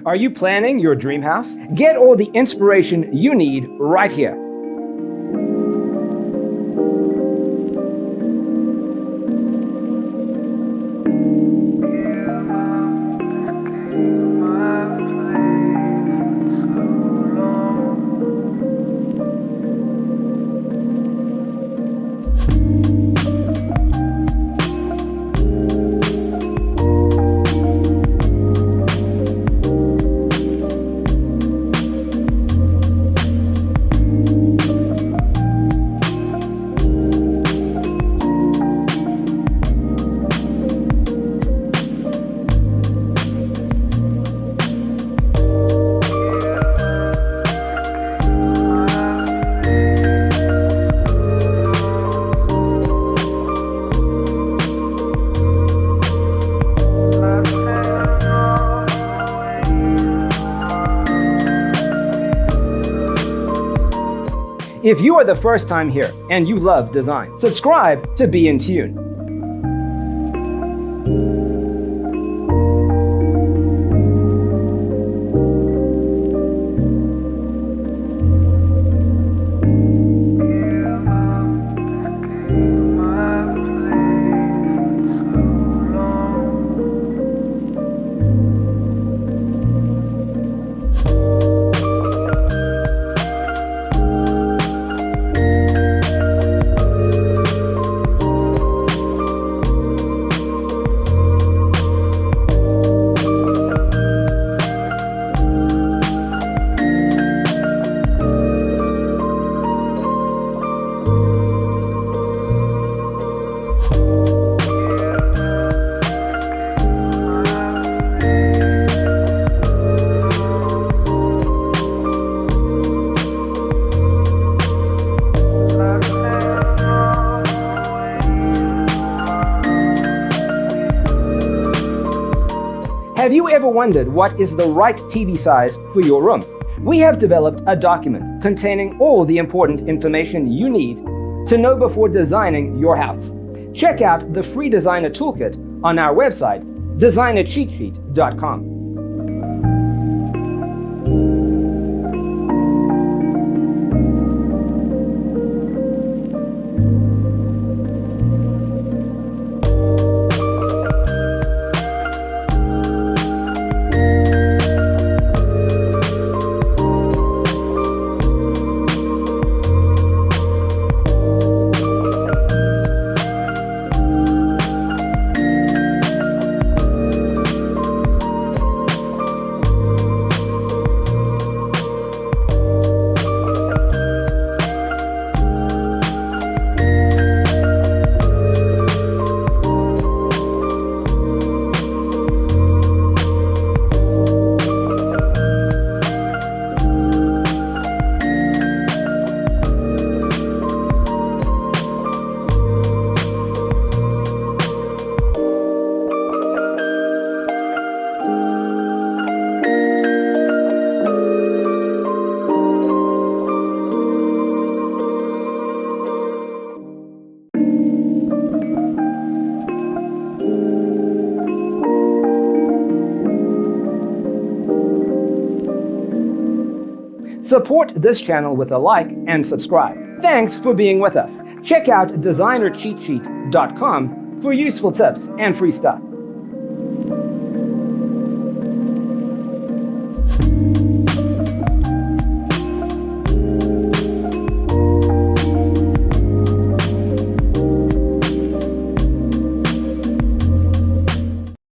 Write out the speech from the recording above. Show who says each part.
Speaker 1: Are you planning your dream house? Get all the inspiration you need right here. If you are the first time here and you love design, subscribe to Be in Tune. Have you ever wondered what is the right TV size for your room? We have developed a document containing all the important information you need to know before designing your house. Check out the free designer toolkit on our website, designercheatsheet.com. Support this channel with a like and subscribe. Thanks for being with us. Check out designercheatsheet.com for useful tips and free stuff.